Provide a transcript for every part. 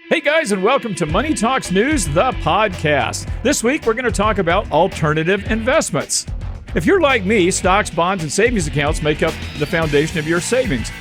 Hey guys, and welcome to Money Talks News, the podcast. This week, we're going to talk about alternative investments. If you're like me, stocks, bonds, and savings accounts make up the foundation of your savings.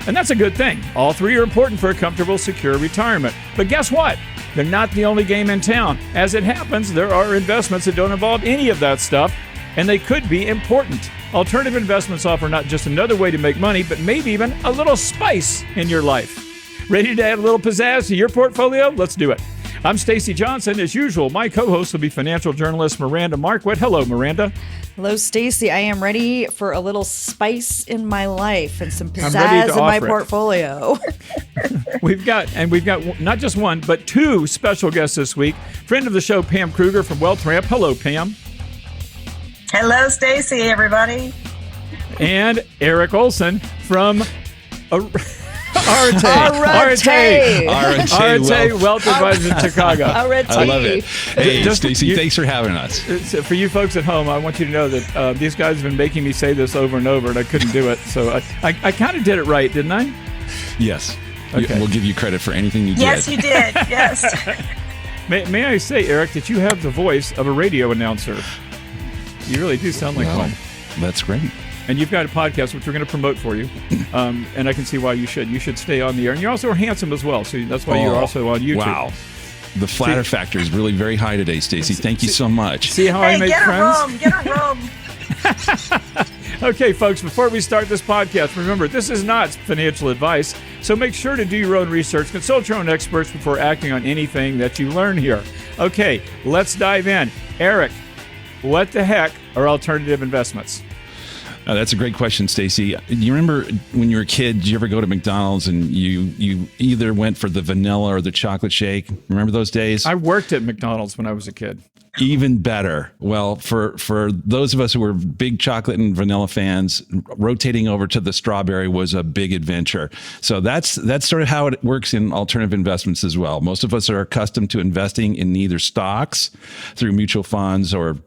And that's a good thing. All three are important for a comfortable, secure retirement. But guess what? They're not the only game in town. As it happens, there are investments that don't involve any of that stuff, and they could be important. Alternative investments offer not just another way to make money, but maybe even a little spice in your life. Ready to add a little pizzazz to your portfolio? Let's do it. I'm Stacy Johnson. As usual, my co-host will be financial journalist Miranda Marquit. Hello, Miranda. Hello, Stacy. I am ready for a little spice in my life and some pizzazz in my portfolio. We've got not just one, but two special guests this week. Friend of the show, Pam Krueger from Wealthramp. Hello, Pam. Hello, Stacy, everybody. And Erik Olson from Arete Wealth Advisors in Chicago. Arete. I love it. Hey, Stacy, thanks for having us. For you folks at home, I want you to know that these guys have been making me say this over and over, and I couldn't do it. So I kind of did it right, didn't I? Yes. Okay. We'll give you credit for anything you did. Yes, you did. Yes. May I say, Erik, that you have the voice of a radio announcer. You really do sound like one. That's great. And you've got a podcast, which we're going to promote for you. And I can see why you should. You should stay on the air. And you're also handsome as well. So that's why you're also on YouTube. Wow. The flatter factor is really very high today, Stacy. Thank you so much. See how I make friends? Get a room. Okay, folks, before we start this podcast, remember, this is not financial advice. So make sure to do your own research. Consult your own experts before acting on anything that you learn here. Okay, let's dive in. Erik, what the heck are alternative investments? That's a great question, Stacy. You remember when you were a kid, did you ever go to McDonald's and you either went for the vanilla or the chocolate shake? Remember those days? I worked at McDonald's when I was a kid. Even better. Well, for those of us who were big chocolate and vanilla fans, rotating over to the strawberry was a big adventure. So that's sort of how it works in alternative investments as well. Most of us are accustomed to investing in either stocks through mutual funds or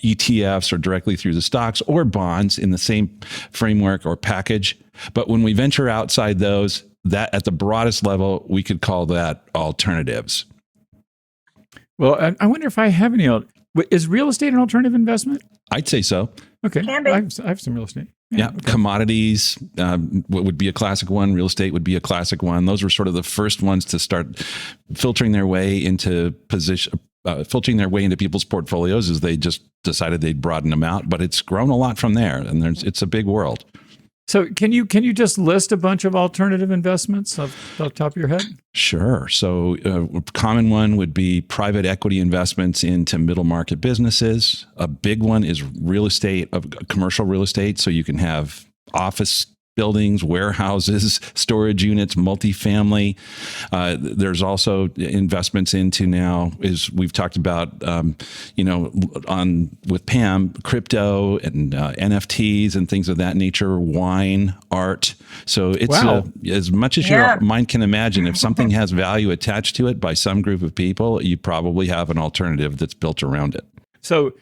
ETFs or directly through the stocks or bonds in the same framework or package. But when we venture outside those, that at the broadest level, we could call that alternatives. Well, I wonder if I have any. Is real estate an alternative investment? I'd say so. Okay. Can be. I have some real estate. Yeah. Okay. Commodities would be a classic one. Real estate would be a classic one. Those were sort of the first ones to start filtering their way into people's portfolios as they just decided they'd broaden them out. But it's grown a lot from there, and it's a big world. So can you just list a bunch of alternative investments off the top of your head? Sure. So a common one would be private equity investments into middle market businesses. A big one is real estate, commercial real estate. So you can have office buildings, warehouses, storage units, multifamily. There's also investments into now, is we've talked about, with Pam, crypto and NFTs and things of that nature, wine, art. So it's as much as your mind can imagine. If something has value attached to it by some group of people, you probably have an alternative that's built around it. So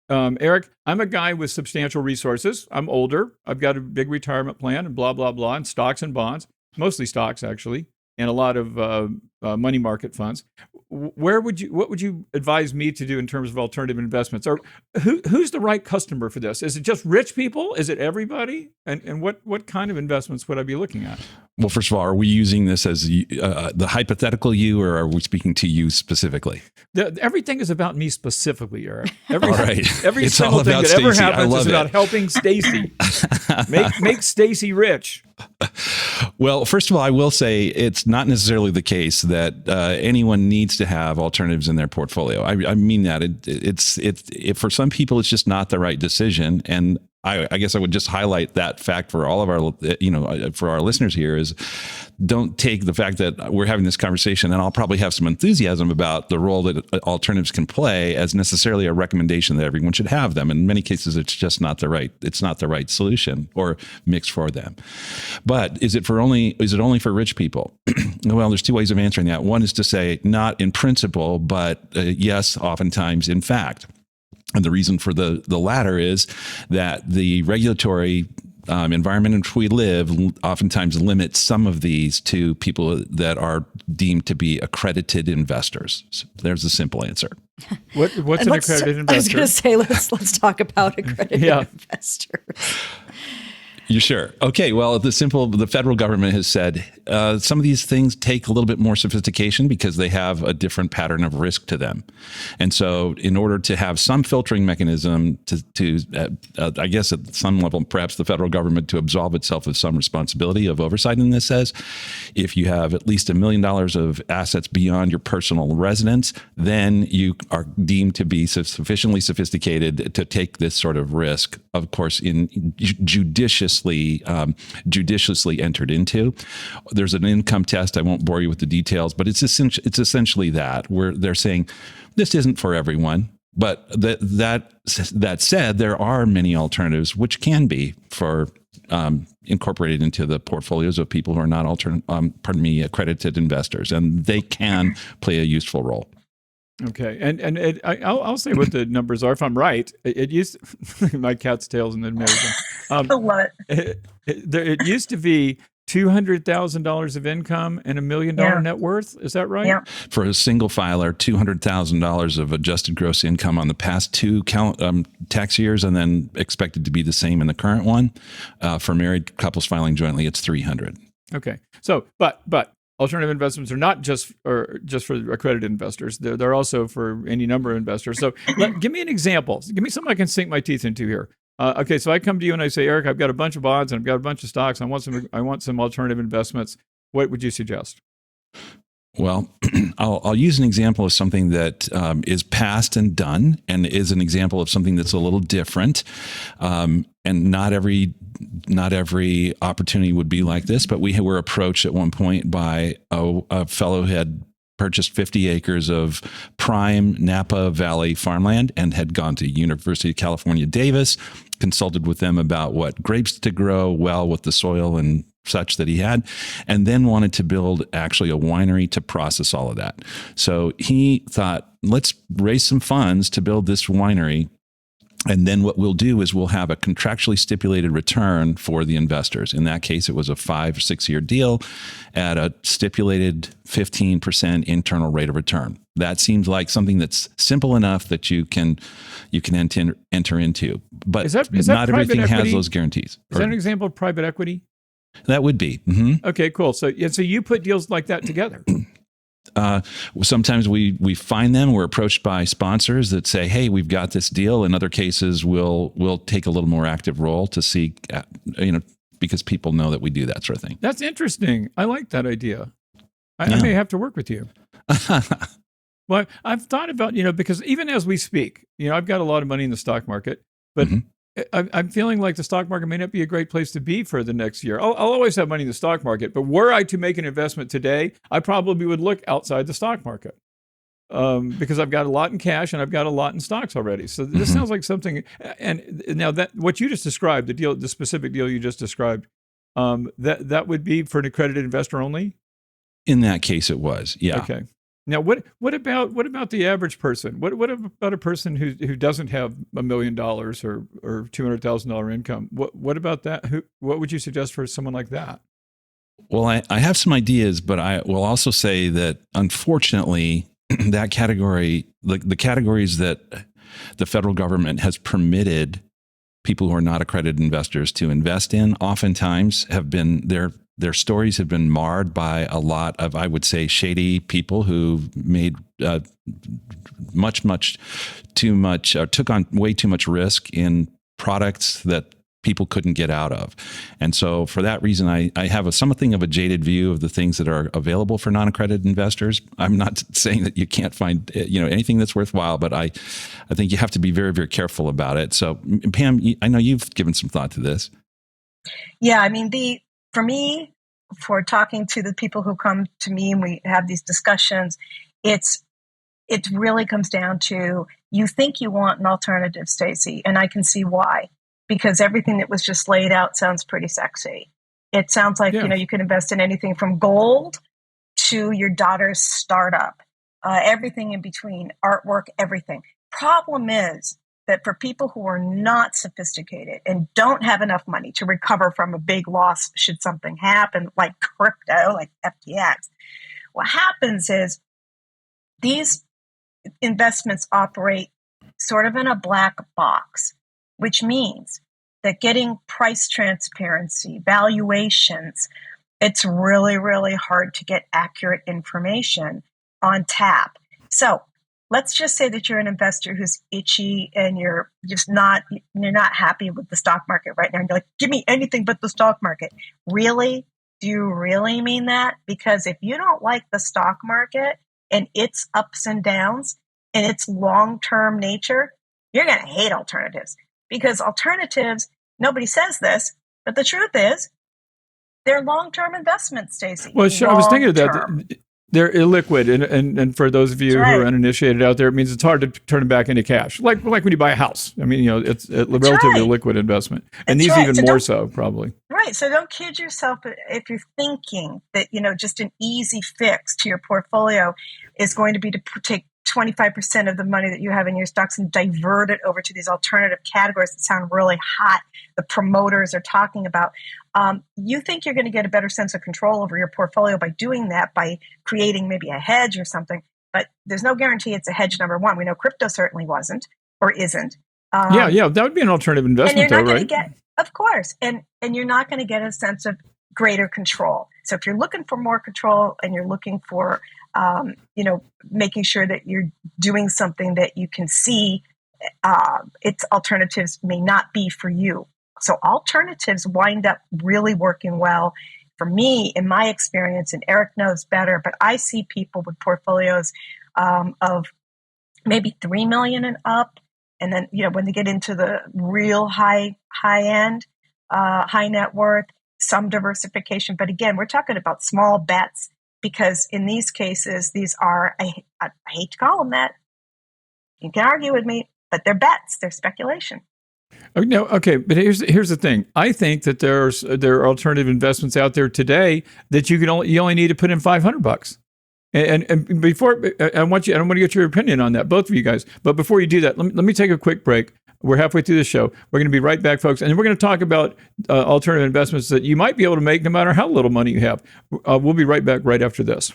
Erik, I'm a guy with substantial resources. I'm older. I've got a big retirement plan and blah, blah, blah, and stocks and bonds, mostly stocks, actually, and a lot of money market funds. What would you advise me to do in terms of alternative investments? Or who's the right customer for this? Is it just rich people? Is it everybody? And what kind of investments would I be looking at? Well, first of all, are we using this as the hypothetical you, or are we speaking to you specifically? Everything is about me specifically, Erik. All right. Every it's single all thing about that ever Stacy. happens is about helping Stacy. Make Stacy rich. Well, first of all, I will say it's not necessarily the case that anyone needs to have alternatives in their portfolio. I mean that it's for some people, it's just not the right decision. And I guess I would just highlight that fact for all of our, for our listeners here is don't take the fact that we're having this conversation, and I'll probably have some enthusiasm about the role that alternatives can play as necessarily a recommendation that everyone should have them. In many cases, it's just not the right solution or mix for them. But is it only for rich people? Well, there's two ways of answering that. One is to say not in principle, but yes, oftentimes in fact. And the reason for the latter is that the regulatory environment in which we live oftentimes limits some of these to people that are deemed to be accredited investors. So there's a simple answer. What's an accredited investor? I was going to say, let's talk about accredited investors. You sure? Okay. Well, the federal government has said some of these things take a little bit more sophistication because they have a different pattern of risk to them. And so in order to have some filtering mechanism I guess at some level, perhaps the federal government to absolve itself of some responsibility of oversight in this says, if you have at least $1 million of assets beyond your personal residence, then you are deemed to be sufficiently sophisticated to take this sort of risk, of course, in judiciously entered into. There's an income test. I won't bore you with the details, but it's essentially that, where they're saying this isn't for everyone. But that said, there are many alternatives which can be for incorporated into the portfolios of people who are not accredited investors, and they can play a useful role. Okay, and I'll say what the numbers are if I'm right. It used my cat's tail's in the middle. It used to be $200,000 of income and $1 million net worth. Is that right? Yeah. For a single filer, $200,000 of adjusted gross income on the past two tax years, and then expected to be the same in the current one. For married couples filing jointly, it's $300,000. Okay, so but alternative investments are not just for accredited investors. They're also for any number of investors. So give me an example. Give me something I can sink my teeth into here. Okay, so I come to you and I say, Erik, I've got a bunch of bonds and I've got a bunch of stocks. I want some alternative investments. What would you suggest? Well, I'll use an example of something that is past and done, and is an example of something that's a little different. And not every opportunity would be like this, but we were approached at one point by a fellow who had purchased 50 acres of prime Napa Valley farmland and had gone to University of California, Davis, consulted with them about what grapes to grow well with the soil and such that he had, and then wanted to build actually a winery to process all of that. So he thought, let's raise some funds to build this winery. And then what we'll do is we'll have a contractually stipulated return for the investors. In that case, it was a 5 or 6 year deal at a stipulated 15% internal rate of return. That seems like something that's simple enough that you can enter into. But is that not everything equity? has those guarantees. Is that an example of private equity? That would be. Mm-hmm. Okay, cool. So you put deals like that together. Sometimes we find them. We're approached by sponsors that say, "Hey, we've got this deal." In other cases, we'll take a little more active role to see, because people know that we do that sort of thing. That's interesting. I like that idea. I may have to work with you. Well, I've thought about, because even as we speak, I've got a lot of money in the stock market, but I'm feeling like the stock market may not be a great place to be for the next year. I'll always have money in the stock market, but were I to make an investment today, I probably would look outside the stock market because I've got a lot in cash and I've got a lot in stocks already. So this sounds like something. And now that what you just described, the specific deal you just described, that would be for an accredited investor only. In that case, it was. Yeah. Okay. Now, what about the average person? What about a person who doesn't have $1 million or $200,000 income? What about that? What would you suggest for someone like that? Well, I have some ideas, but I will also say that unfortunately, that category, the categories that the federal government has permitted people who are not accredited investors to invest in, oftentimes have been their stories have been marred by a lot of, I would say, shady people who made much too much, or took on way too much risk in products that people couldn't get out of. And so for that reason, I have something of a jaded view of the things that are available for non-accredited investors. I'm not saying that you can't find anything that's worthwhile, but I think you have to be very, very careful about it. So Pam, I know you've given some thought to this. Yeah, I mean, for me, for talking to the people who come to me and we have these discussions, it really comes down to, you think you want an alternative, Stacy, and I can see why. Because everything that was just laid out sounds pretty sexy. It sounds like, you can invest in anything from gold to your daughter's startup, everything in between, artwork, everything. Problem is, that for people who are not sophisticated and don't have enough money to recover from a big loss should something happen, like crypto, like FTX, what happens is these investments operate sort of in a black box, which means that getting price transparency, valuations, it's really, really hard to get accurate information on tap. So let's just say that you're an investor who's itchy and you're not happy with the stock market right now. And you're like, give me anything but the stock market. Really? Do you really mean that? Because if you don't like the stock market and its ups and downs and its long-term nature, you're going to hate alternatives. Because alternatives, nobody says this, but the truth is, they're long-term investments, Stacy. Well, sure, I was thinking of that. They're illiquid, and for those of you who are uninitiated out there, it means it's hard to turn it back into cash. Like when you buy a house. I mean, it's a relatively liquid investment, and these even more so, probably. Right. So don't kid yourself if you're thinking that just an easy fix to your portfolio is going to be to take 25% of the money that you have in your stocks and divert it over to these alternative categories that sound really hot. The promoters are talking about. You think you're going to get a better sense of control over your portfolio by doing that, by creating maybe a hedge or something. But there's no guarantee it's a hedge, number one. We know crypto certainly wasn't or isn't. Yeah, that would be an alternative investment, though, right? Of course. And you're not going to get a sense of greater control. So if you're looking for more control and you're looking for making sure that you're doing something that you can see, its alternatives may not be for you. So alternatives wind up really working well for me, in my experience, and Erik knows better, but I see people with portfolios of maybe 3 million and up. And then, when they get into the real high end, high net worth, some diversification. But again, we're talking about small bets, because in these cases, these are, I hate to call them that. You can argue with me, but they're bets, they're speculation. No, okay, but here's the thing. I think that there are alternative investments out there today that you only need to put in $500. And before I don't want to get your opinion on that, both of you guys. But before you do that, let me take a quick break. We're halfway through the show. We're going to be right back, folks, and we're going to talk about alternative investments that you might be able to make no matter how little money you have. We'll be right back right after this.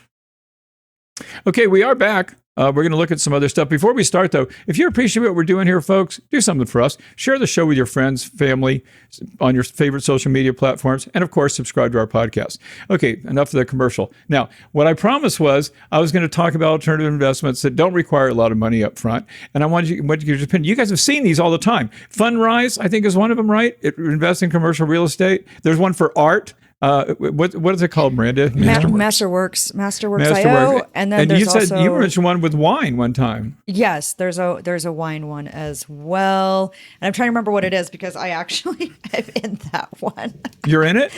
Okay, we are back. We're going to look at some other stuff. Before we start, though, if you appreciate what we're doing here, folks, do something for us. Share the show with your friends, family, on your favorite social media platforms, and, of course, subscribe to our podcast. Okay, enough of the commercial. Now, what I promised was I was going to talk about alternative investments that don't require a lot of money up front, and I wanted you to give your opinion. You guys have seen these all the time. Fundrise, I think, is one of them, right? It invests in commercial real estate. There's one for art. What is it called, Miranda? Masterworks IO, and then there's also, you mentioned one with wine one time. Yes, there's a wine one as well, and I'm trying to remember what it is because I actually am in that one. You're in it?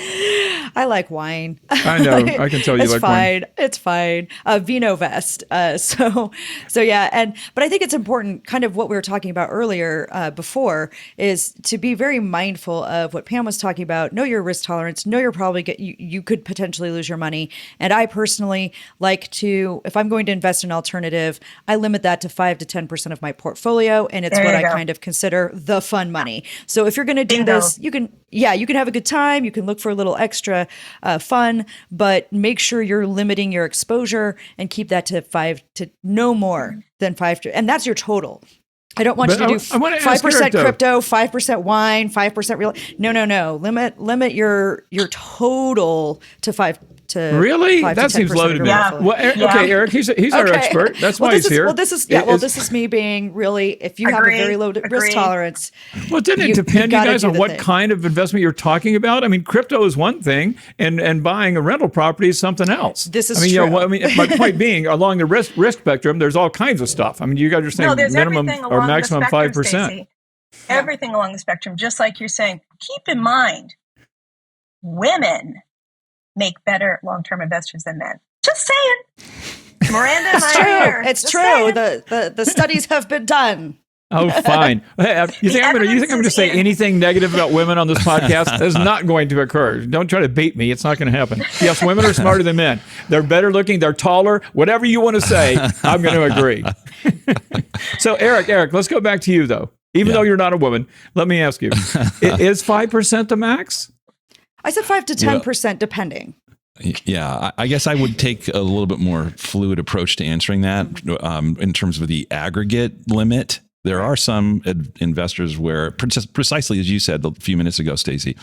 I like wine. I know. I can tell you like wine. It's fine. VinoVest. So yeah, but I think it's important. Kind of what we were talking about earlier before is to be very mindful of what Pam was talking about. Know your risk tolerance. Know your problem. You could potentially lose your money. And I personally like to, if I'm going to invest in alternative, I limit that to 5 to 10% of my portfolio. And it's what I kind of consider the fun money. So if you're going to do this, you can have a good time. You can look for a little extra fun, but make sure you're limiting your exposure and keep that to 5 to no more than 5 to, and that's your total. I don't want you to do 5% crypto, 5% wine, 5% real. No. Limit your total to 5 to really. 5 that to seems low to me. Yeah. Well, okay, Erik, he's our expert. That's why he's here. This is me being really. If you have a very low risk tolerance. Well, didn't it depend, you guys, on what kind of investment you're talking about? I mean, crypto is one thing, and buying a rental property is something else. This is true. My point being, along the risk spectrum, there's all kinds of stuff. I mean, you guys are saying minimum or maximum 5%. Everything along the spectrum, just like you're saying. Keep in mind, women make better long-term investors than men. Just saying. Miranda and I are here. It's true. The studies have been done. Oh, fine. Hey, you think I'm going to say anything negative about women on this podcast? That's not going to occur. Don't try to bait me. It's not going to happen. Yes, women are smarter than men. They're better looking. They're taller. Whatever you want to say, I'm going to agree. So, Erik, let's go back to you, though. Even though you're not a woman, let me ask you, is 5% the max? I said 5 to 10%, depending. Yeah, I guess I would take a little bit more fluid approach to answering that in terms of the aggregate limit. There are some investors where, precisely as you said a few minutes ago, Stacy,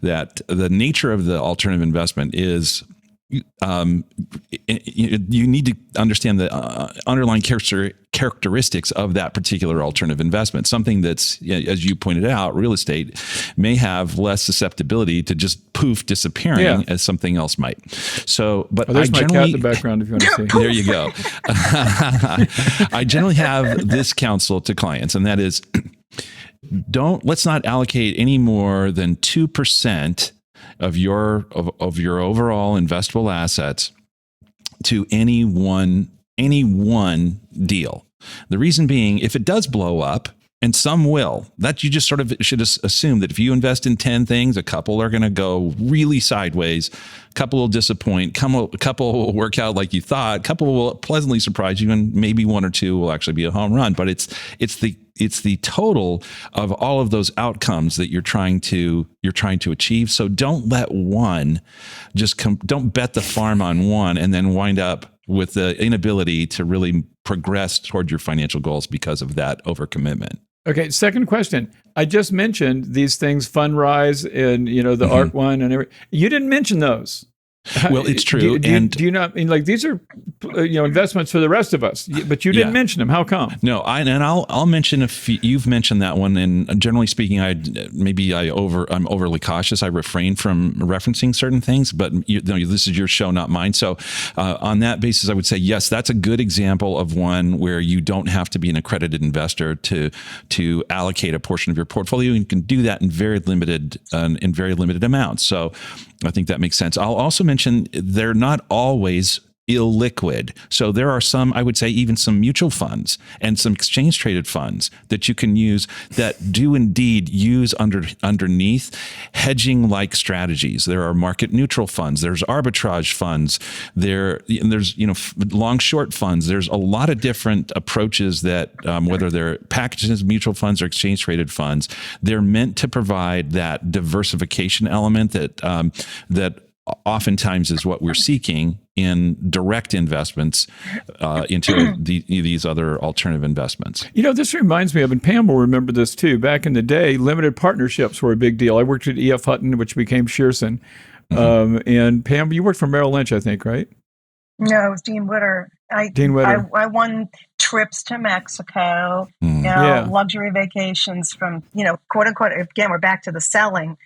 that the nature of the alternative investment is you need to understand the underlying characteristics of that particular alternative investment. Something that's, as you pointed out, real estate may have less susceptibility to just poof disappearing as something else might. So, but there's my cat in the background if you want to see. There you go. I generally have this counsel to clients, and that is, let's not allocate any more than 2% of your overall investable assets to any one deal. The reason being, if it does blow up, and some will, that you just sort of should assume that if you invest in 10 things, a couple are going to go really sideways, a couple will disappoint, a couple will work out like you thought, a couple will pleasantly surprise you, and maybe one or two will actually be a home run. But it's the total of all of those outcomes that you're trying to achieve. So don't let one don't bet the farm on one and then wind up with the inability to really progress toward your financial goals because of that overcommitment. Okay, second question. I just mentioned these things, Fundrise and the ARC one and everything. You didn't mention those. Well, it's true. Do you not mean these are investments for the rest of us, but you didn't mention them? How come? No, I'll mention a few. You've mentioned that one, and generally speaking, I'm overly cautious. I refrain from referencing certain things, but this is your show, not mine. So on that basis, I would say yes, that's a good example of one where you don't have to be an accredited investor to allocate a portion of your portfolio. You can do that in very limited amounts. So I think that makes sense. I'll also mention they're not always illiquid. So there are some, I would say, even some mutual funds and some exchange traded funds that you can use that do indeed use underneath hedging like strategies. There are market neutral funds. There's arbitrage funds. There's long short funds. There's a lot of different approaches that whether they're packages, mutual funds, or exchange traded funds, they're meant to provide that diversification element that oftentimes is what we're seeking in direct investments into these other alternative investments. This reminds me of, and Pam will remember this too, back in the day, limited partnerships were a big deal. I worked at E.F. Hutton, which became Shearson. And Pam, you worked for Merrill Lynch, I think, right? No, it was Dean Witter. Dean Witter. I won trips to Mexico, luxury vacations from, quote unquote, again, we're back to the selling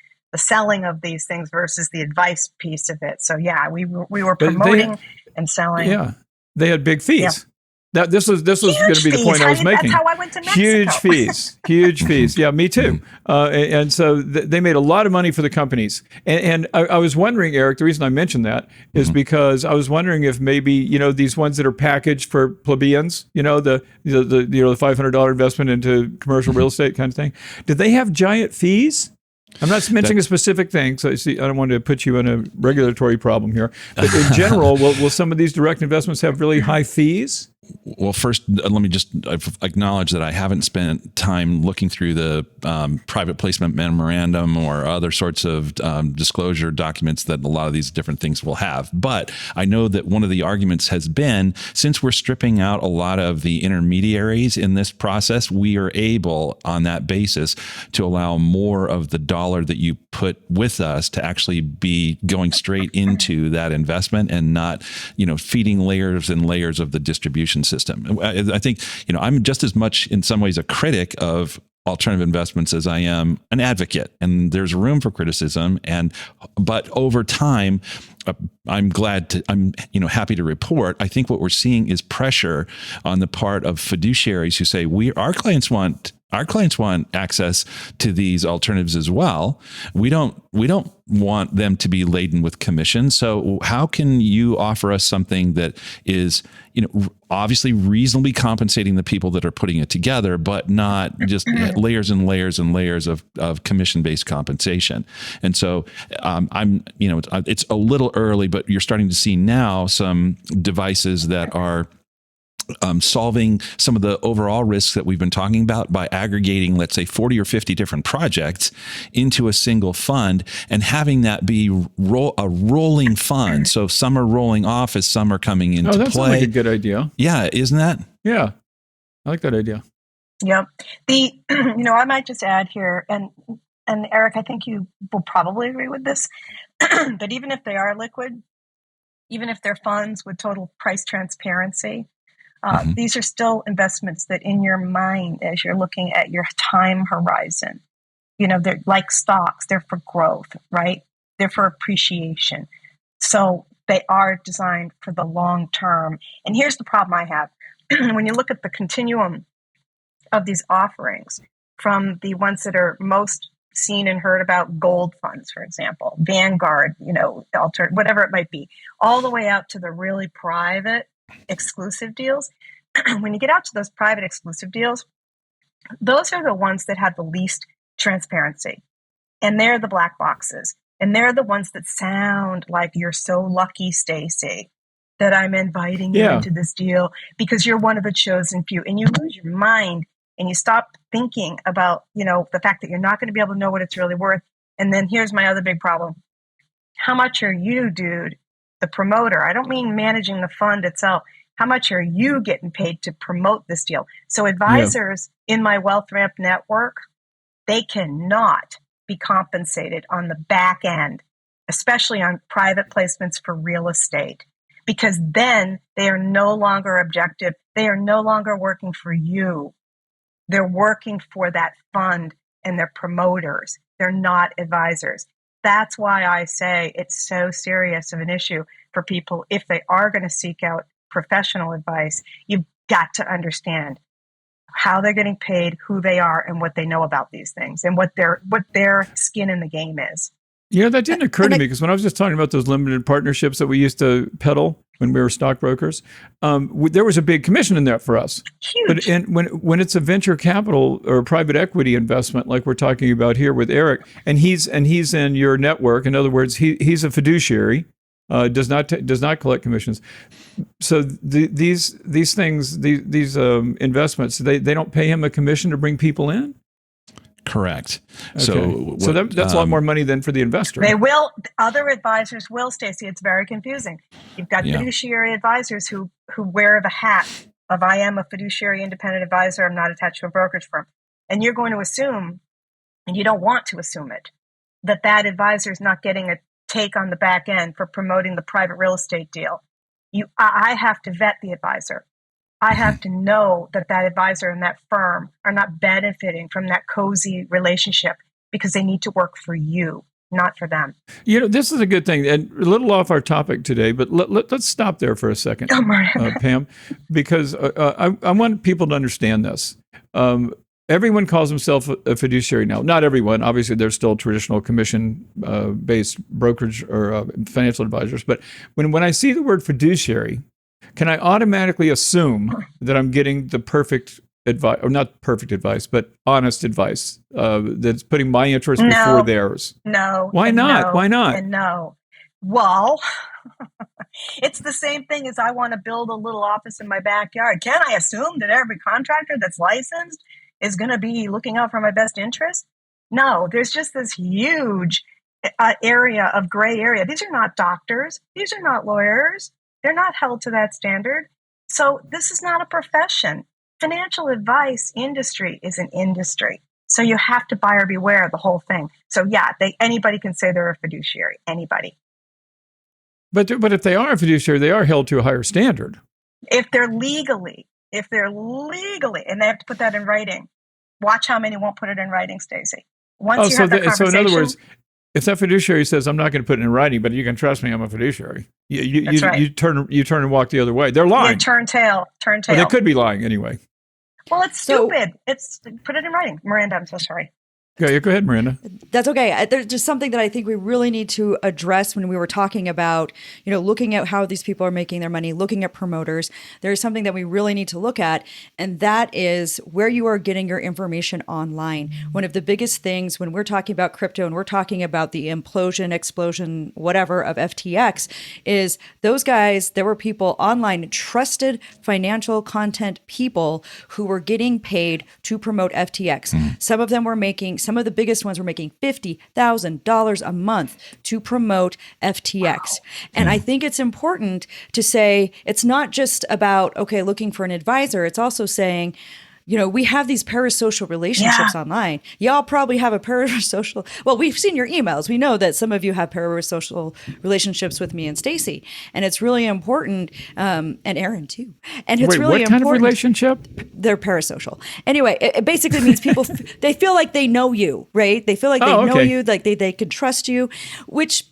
of these things versus the advice piece of it. So we were promoting and selling. Yeah, they had big fees. Yeah. This was going to be the point I was making. That's how I went to Mexico. Huge fees. Yeah, me too. And so they made a lot of money for the companies. And I was wondering, Erik, the reason I mentioned that is because I was wondering if maybe these ones that are packaged for plebeians, the $500 investment into commercial real estate kind of thing. Did they have giant fees? I'm not mentioning a specific thing, so I don't want to put you in a regulatory problem here. But in general, will some of these direct investments have really high fees? Well, first, let me just acknowledge that I haven't spent time looking through the private placement memorandum or other sorts of disclosure documents that a lot of these different things will have. But I know that one of the arguments has been, since we're stripping out a lot of the intermediaries in this process, we are able, on that basis, to allow more of the dollar that you put with us to actually be going straight into that investment and not, feeding layers and layers of the distribution system. I think, I'm just as much in some ways a critic of alternative investments as I am an advocate, and there's room for criticism. But over time, I'm happy to report, I think what we're seeing is pressure on the part of fiduciaries who say our clients want access to these alternatives as well. We don't want them to be laden with commission. So how can you offer us something that is, obviously reasonably compensating the people that are putting it together, but not just layers and layers and layers of commission-based compensation. And so it's a little early, but you're starting to see now some devices that are solving some of the overall risks that we've been talking about by aggregating, let's say, 40 or 50 different projects into a single fund and having that be a rolling fund. So some are rolling off as some are coming into play. Oh, that sounds like a good idea. Yeah, isn't that? Yeah, I like that idea. Yep. I might just add here, and Erik, I think you will probably agree with this, but even if they are liquid, even if they're funds with total price transparency, these are still investments that in your mind, as you're looking at your time horizon, they're like stocks, they're for growth, right? They're for appreciation. So they are designed for the long term. And here's the problem I have. When you look at the continuum of these offerings, from the ones that are most seen and heard about, gold funds, for example, Vanguard, whatever it might be, all the way out to the really private exclusive deals. When you get out to those private exclusive deals, those are the ones that have the least transparency. And they're the black boxes. And they're the ones that sound like you're so lucky, Stacy, that I'm inviting you into this deal because you're one of the chosen few. And you lose your mind and you stop thinking about, the fact that you're not going to be able to know what it's really worth. And then here's my other big problem. How much are you, dude, the promoter? I don't mean managing the fund itself. How much are you getting paid to promote this deal? So advisors in my Wealthramp network, they cannot be compensated on the back end, especially on private placements for real estate, because then they are no longer objective. They are no longer working for you. They're working for that fund and they're promoters. They're not advisors. That's why I say it's so serious of an issue for people. If they are going to seek out professional advice, you've got to understand how they're getting paid, who they are, and what they know about these things, and what their skin in the game is. That didn't occur to me, because when I was just talking about those limited partnerships that we used to peddle when we were stockbrokers, there was a big commission in that for us. Huge. But when it's a venture capital or private equity investment, like we're talking about here with Erik, and he's in your network, in other words, he's a fiduciary, does not collect commissions. So these things, these investments, they don't pay him a commission to bring people in? Correct. Okay. So that's a lot more money than for the investor. They will. Other advisors will, Stacy. It's very confusing. You've got fiduciary advisors who wear the hat of, I am a fiduciary independent advisor. I'm not attached to a brokerage firm. And you're going to assume, and you don't want to assume it, that advisor is not getting a take on the back end for promoting the private real estate deal. I have to vet the advisor. I have to know that advisor and that firm are not benefiting from that cozy relationship because they need to work for you, not for them. This is a good thing, and a little off our topic today, but let's stop there for a second, Pam, because I want people to understand this. Everyone calls himself a fiduciary now. Not everyone. Obviously, there's still traditional commission-based brokerage or financial advisors. But when I see the word fiduciary, can I automatically assume that I'm getting the perfect advice, or not perfect advice, but honest advice that's putting my interest before theirs? No. Why not? Why not? And no. Well, it's the same thing as I want to build a little office in my backyard. Can I assume that every contractor that's licensed is going to be looking out for my best interest? No, there's just this huge area of gray area. These are not doctors. These are not lawyers. They're not held to that standard. So this is not a profession. Financial advice industry is an industry. So you have to buyer beware the whole thing. So anybody can say they're a fiduciary. Anybody. But if they are a fiduciary, they are held to a higher standard. If they're legally, and they have to put that in writing. Watch how many won't put it in writing, Stacy. Once you have that conversation. So in other words, if that fiduciary says, I'm not going to put it in writing, but you can trust me, I'm a fiduciary. You turn and walk the other way. They're lying. Yeah, turn tail. Well, they could be lying anyway. Well, it's stupid. Put it in writing. Miranda, I'm so sorry. Go ahead, Miranda. That's okay. There's just something that I think we really need to address when we were talking about, looking at how these people are making their money, looking at promoters. There's something that we really need to look at, and that is where you are getting your information online. One of the biggest things when we're talking about crypto and we're talking about the implosion, explosion, whatever of FTX is those guys, there were people online, trusted financial content people who were getting paid to promote FTX. Some of them were making, some of the biggest ones were making $50,000 a month to promote FTX. And I think it's important to say it's not just about, okay, looking for an advisor. It's also saying, we have these parasocial relationships online. Y'all probably have a parasocial. Well, we've seen your emails. We know that some of you have parasocial relationships with me and Stacy, and it's really important. And Aaron too. And it's really important. What kind of relationship? They're parasocial. Anyway, it basically means people they feel like they know you, right? They feel like they know you, like they can trust you, which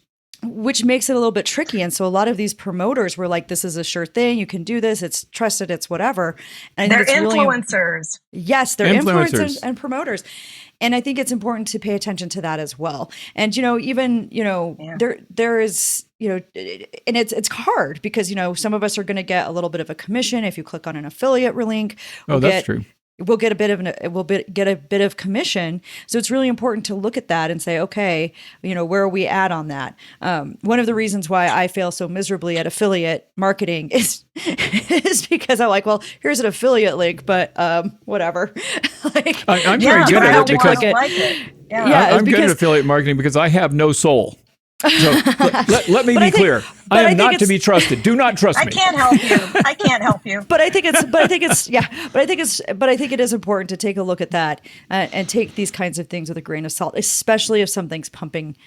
makes it a little bit tricky. And so a lot of these promoters were like, this is a sure thing. You can do this. It's trusted. It's whatever. And they're influencers. Yes, they're influencers and promoters. And I think it's important to pay attention to that as well. And, there is, and it's hard because, some of us are going to get a little bit of a commission if you click on an affiliate link. That's true. We'll get a bit of commission. So it's really important to look at that and say, okay, where are we at on that? One of the reasons why I fail so miserably at affiliate marketing is because I'm like, well, here's an affiliate link, but whatever. I'm very good at it because I'm good at affiliate marketing because I have no soul. So let me be clear. I am not to be trusted. Do not trust me. I can't help you. But I think it is important to take a look at that and take these kinds of things with a grain of salt, especially if something's pumping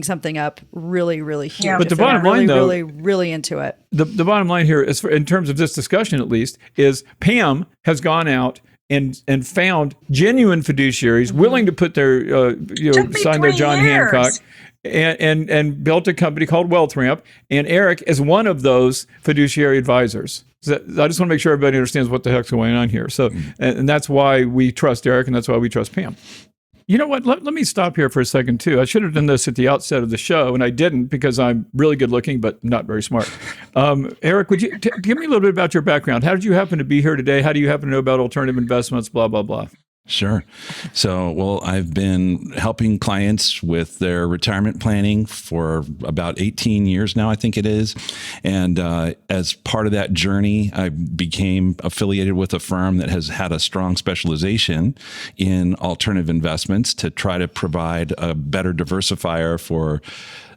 something up really, really huge. Yeah. But the bottom line, though, really, really into it. The bottom line here is, in terms of this discussion at least, is Pam has gone out and found genuine fiduciaries willing to put their sign their John Hancock and built a company called Wealthramp, and Erik is one of those fiduciary advisors. So I just want to make sure everybody understands what the heck's going on here. So and that's why we trust Erik, and that's why we trust Pam. You know what? Let me stop here for a second, too. I should have done this at the outset of the show, and I didn't because I'm really good looking, but not very smart. Erik, would you give me a little bit about your background? How did you happen to be here today? How do you happen to know about alternative investments, blah, blah, blah? Sure. So, I've been helping clients with their retirement planning for about 18 years now, I think it is. And as part of that journey, I became affiliated with a firm that has had a strong specialization in alternative investments to try to provide a better diversifier for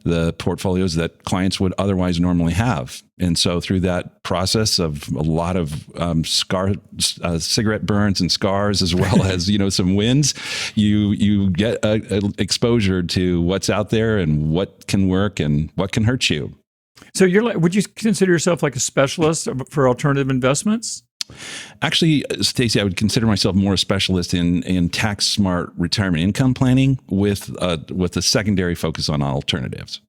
the portfolios that clients would otherwise normally have. And so through that process of a lot of cigarette burns and scars, as well as, some wins, you get a exposure to what's out there and what can work and what can hurt you. So would you consider yourself like a specialist for alternative investments? Actually, Stacy, I would consider myself more a specialist in tax smart retirement income planning with a secondary focus on alternatives.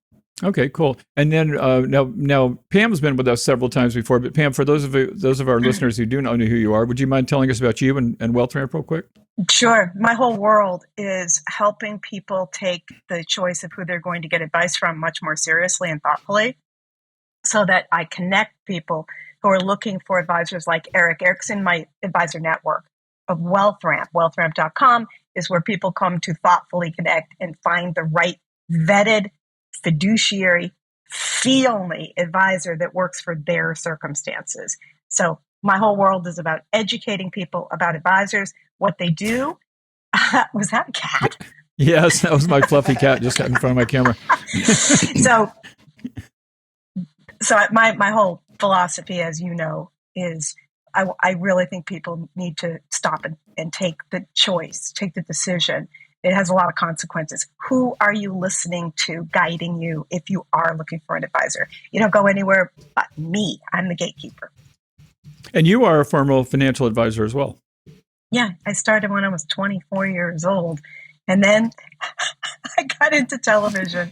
Okay, cool. And then now Pam's been with us several times before, but Pam, for those of our listeners who do not know who you are, would you mind telling us about you and Wealthramp real quick? Sure. My whole world is helping people take the choice of who they're going to get advice from much more seriously and thoughtfully, so that I connect people who are looking for advisors like Erik. Erik's in my advisor network of Wealthramp. Wealthramp.com is where people come to thoughtfully connect and find the right vetted fiduciary, fee-only advisor that works for their circumstances. So my whole world is about educating people about advisors, what they do. Was that a cat? Yes, that was my fluffy cat just in front of my camera. So my whole philosophy, as you know, is I really think people need to stop and take the choice, take the decision. It has a lot of consequences. Who are you listening to guiding you if you are looking for an advisor? You don't go anywhere but me. I'm the gatekeeper. And you are a former financial advisor as well. Yeah, I started when I was 24 years old. And then I got into television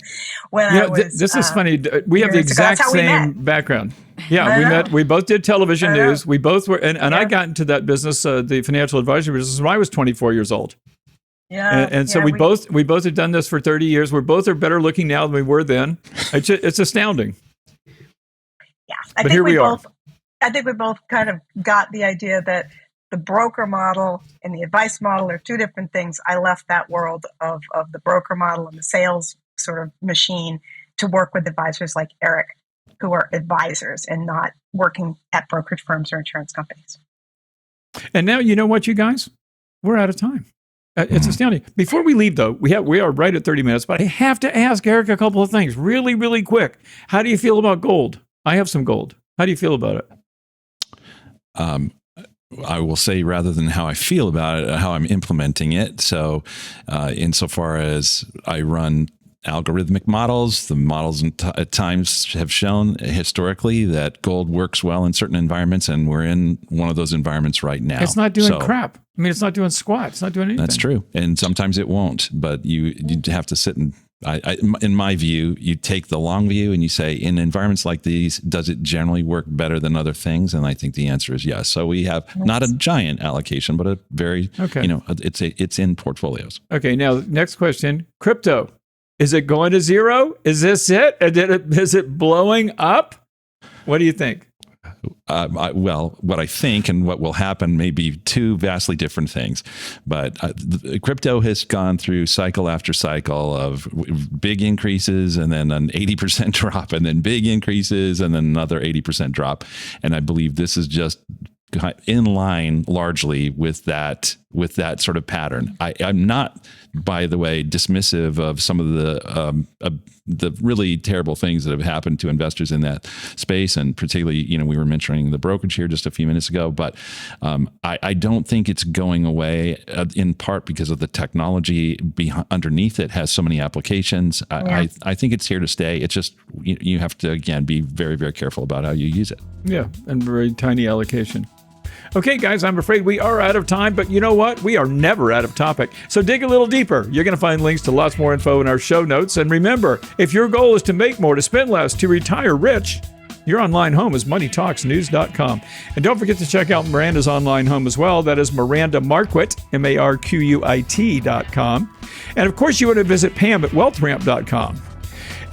when I was... This is funny. We have the exact same background. Yeah, we both did television news. We both were... And I got into that business, the financial advisory business, when I was 24 years old. Yeah. And so yeah, we both have done this for 30 years. We both are better looking now than we were then. It's astounding. Yeah. But here we are. I think we both kind of got the idea that the broker model and the advice model are two different things. I left that world of the broker model and the sales sort of machine to work with advisors like Erik, who are advisors and not working at brokerage firms or insurance companies. And now, you know what, you guys? We're out of time. It's astounding. Before we leave, though, we are right at 30 minutes, but I have to ask Erik a couple of things really, really quick. How do you feel about gold? I have some gold. How do you feel about it? I will say, rather than how I feel about it, how I'm implementing it. So insofar as I run algorithmic models, the models at times have shown historically that gold works well in certain environments, and we're in one of those environments right now. It's not doing crap. I mean, it's not doing squat. It's not doing anything. That's true. And sometimes it won't, but you have to sit and in my view, you take the long view and you say, in environments like these, does it generally work better than other things? And I think the answer is yes. So we have not a giant allocation, but a very, it's in portfolios. Okay. Now, next question, crypto. Is it going to zero? Is this it? Is it blowing up? What do you think? Well, what I think and what will happen may be two vastly different things. But crypto has gone through cycle after cycle of big increases and then an 80% drop and then big increases and then another 80% drop. And I believe this is just in line largely with that sort of pattern. I'm not, by the way, dismissive of some of the really terrible things that have happened to investors in that space, and particularly, we were mentioning the brokerage here just a few minutes ago. But I don't think it's going away. In part because of the technology underneath it has so many applications. I think it's here to stay. It's just you have to again be very, very careful about how you use it. Yeah, and very tiny allocation. Okay, guys, I'm afraid we are out of time, but you know what? We are never out of topic. So dig a little deeper. You're going to find links to lots more info in our show notes. And remember, if your goal is to make more, to spend less, to retire rich, your online home is moneytalksnews.com. And don't forget to check out Miranda's online home as well. That is Miranda Marquit, MARQUIT.com. And of course, you want to visit Pam at wealthramp.com.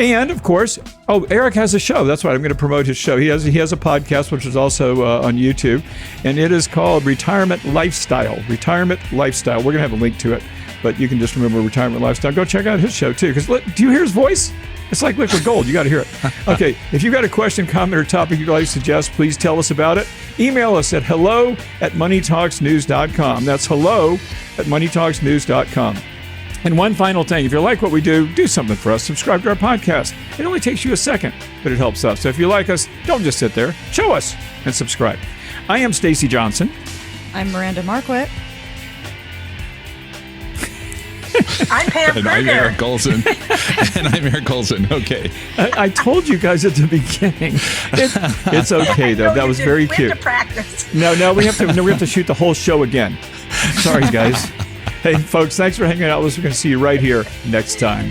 And of course, Erik has a show. That's right. I'm going to promote his show. He has a podcast, which is also on YouTube, and it is called Retirement Lifestyle. Retirement Lifestyle. We're going to have a link to it, but you can just remember Retirement Lifestyle. Go check out his show too. Because do you hear his voice? It's like liquid gold. You got to hear it. Okay. If you've got a question, comment, or topic you'd like to suggest, please tell us about it. Email us at hello@moneytalksnews.com. That's hello@moneytalksnews.com. And one final thing, if you like what we do, do something for us. Subscribe to our podcast. It only takes you a second, but it helps us. So if you like us, don't just sit there. Show us and subscribe. I am Stacy Johnson. I'm Miranda Marquit. I'm Pam Krueger. And I'm Erik Olson. Okay. I told you guys at the beginning. It's okay, though. That was very cute. We have to practice. No, we have to shoot the whole show again. Sorry, guys. Hey, folks, thanks for hanging out with us. We're going to see you right here next time.